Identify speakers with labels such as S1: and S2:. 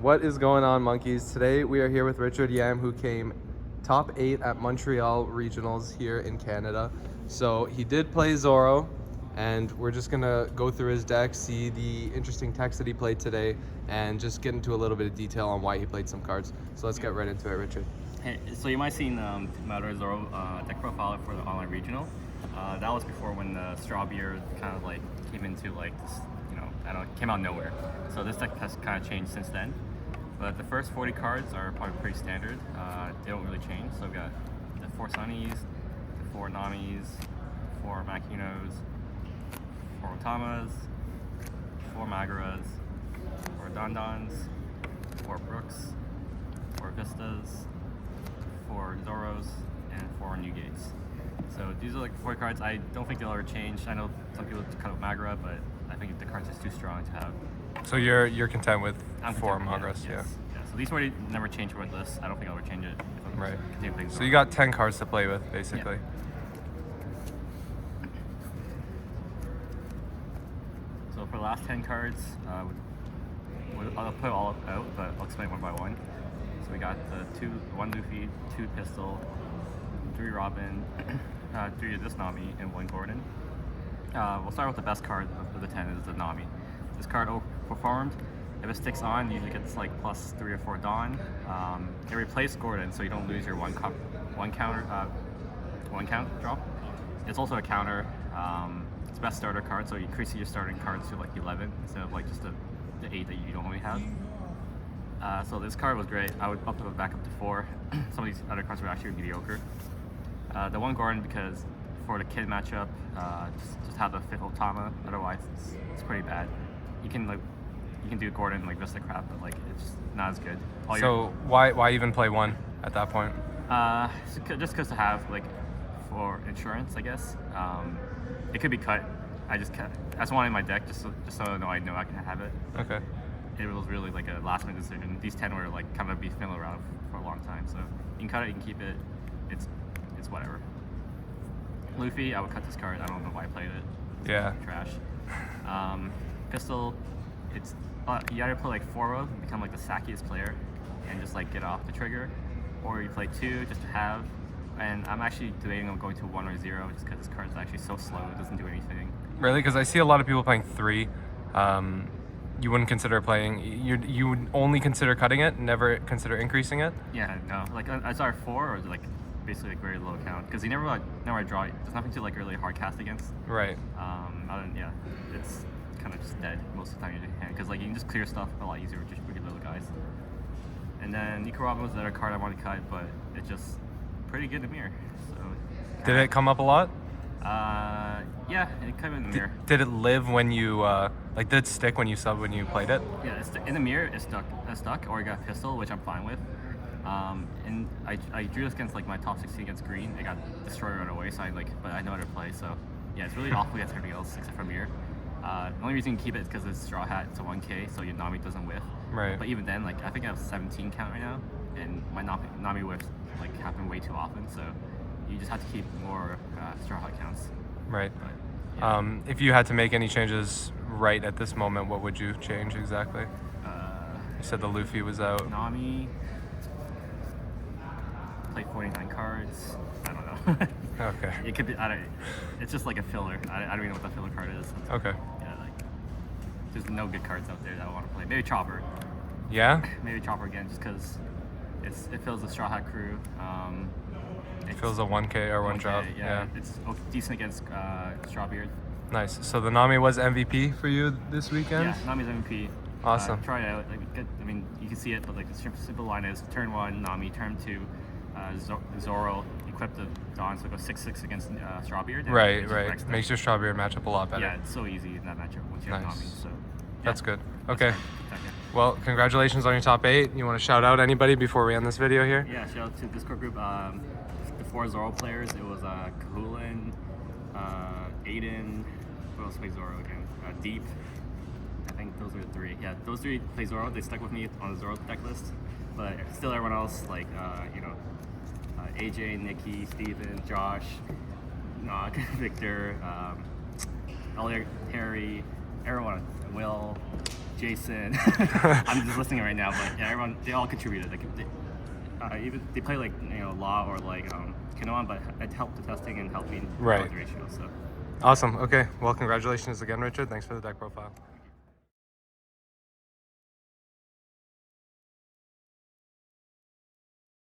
S1: What is going on, monkeys? Today we are here with Richard Yam, who came top 8 at Montreal Regionals here in Canada. So he did play Zoro, and we're just gonna go through his deck, see the interesting decks that he played today, and just get into a little bit of detail on why he played some cards. So let's get right into it, Richard.
S2: Hey, so you might have seen my other Zoro deck profile for the online regional. That was before when the straw beer kind of like came into like this, came out of nowhere. So this deck has kind of changed since then. But the first 40 cards are probably pretty standard. They don't really change. So we've got the 4 Sunnies, the 4 Namis, 4 Makinos, 4 Otamas, 4 Magaras, 4 Dondons, 4 Brooks, 4 Vistas, 4 Zoros, and 4 New Gates. So these are like 4 cards. I don't think they'll ever change. I know some people cut out Magara, but I think the card's just too strong to have.
S1: So you're content with
S2: I'm
S1: 4
S2: content,
S1: Magras, yeah.
S2: So these already never change with this. I don't think I'll ever change it. If I'm
S1: Right.
S2: continue playing
S1: So
S2: Zoro.
S1: you got 10 cards to play with, basically.
S2: Yeah. So for the last 10 cards, I'll put it all out, but I'll explain one by one. So we got the 1 Luffy, 2 Pistol, 3 Robin, 3 of this Nami, and 1 Gordon. We'll start with the best card of the 10 is the Nami. This card overperformed. If it sticks on, usually gets like plus 3 or 4 Dawn. It replaced Gordon, so you don't lose your one count drop. It's also a counter. It's best starter card, so you increase your starting cards to like 11 instead of like just the 8 that you normally have. So this card was great. I would up it back up to 4. Some of these other cards were actually mediocre. The 1 Gordon, because for the kid matchup, just have the 5th Otama. Otherwise, it's pretty bad. You can do Gordon like Vista crap, but like it's just not as good.
S1: Why even play 1 at that point?
S2: Just because to have like for insurance, I guess. It could be cut. I just wanted in my deck just so I know I can have it.
S1: Okay.
S2: It was really like a last minute decision. These 10 were like kind of be fiddling around for a long time, so you can cut it, you can keep it. It's whatever. Luffy, I would cut this card. I don't know why I played it.
S1: Yeah.
S2: Trash. Pistol, it's you either play like 4 of, become like the sackiest player, and just like get off the trigger, or you play 2 just to have. And I'm actually debating on going to 1 or 0 just because this card is actually so slow. It doesn't do anything.
S1: Really? Because I see a lot of people playing 3. You wouldn't consider playing. You would only consider cutting it, never consider increasing it.
S2: Yeah, no. Like I saw 4 or like basically like very low count because you never draw. There's nothing to like really hard cast against.
S1: Right.
S2: It's kind of just dead most of the time in your hand because like you can just clear stuff a lot easier with just regular guys. And then Nico Robin was the other card I wanted to cut, but it's just pretty good in the mirror. So
S1: Did it come up a lot?
S2: Yeah, it came in the mirror.
S1: Did it live when you did it stick when you played it?
S2: Yeah, in the mirror it stuck, or I got pistol, which I'm fine with. And I drew this against like my top 16 against green. It got destroyed right away, so but I know how to play. So yeah, it's really awful against everything else except for mirror. The only reason you can keep it is because it's straw hat. It's a 1K, so your Nami doesn't whiff.
S1: Right.
S2: But even then, like I think I have 17 count right now, and my Nami whiffs like happen way too often. So you just have to keep more straw hat counts.
S1: Right.
S2: But, yeah.
S1: If you had to make any changes right at this moment, what would you change exactly? You said the Luffy was out.
S2: Nami played 49 cards. I don't know.
S1: Okay.
S2: It could be. It's just like a filler. I don't even know what that filler card is.
S1: Okay.
S2: Yeah, like there's no good cards out there that I want to play. Maybe Chopper.
S1: Yeah?
S2: Maybe Chopper again, just because it fills the Straw Hat crew.
S1: It fills a 1K or 1 drop.
S2: Yeah. It's decent against Strawbeard.
S1: Nice. So the Nami was MVP for you this weekend?
S2: Yeah, Nami's MVP.
S1: Awesome.
S2: Try it out. I mean, you can see it, but like the simple line is turn 1 Nami, turn 2 Zoro, equip the Dawn, so go 6/6 against Strawbeard.
S1: Right. Makes your Strawbeard matchup a lot better.
S2: Yeah, it's so easy in that matchup once you have Nami. So yeah.
S1: That's good. Okay.
S2: That's
S1: Well, congratulations on your top 8. You want to shout out anybody before we end this video here?
S2: Yeah, shout out to the Discord group. The 4 Zoro players. It was Kahulin, Aiden. Who else plays Zoro again? Deep. I think those are the 3. Yeah, those 3 play Zoro. They stuck with me on the Zoro deck list. But still, everyone else like AJ, Nikki, Steven, Josh, Nog, Victor, Elliot, Harry, everyone, Will, Jason. I'm just listening right now, but yeah, everyone, they all contributed. Like, even they play like law or like Kinoan, but it helped the testing and helping
S1: Right.
S2: the ratio. So
S1: Awesome. Okay. Well, congratulations again, Richard. Thanks for the deck profile.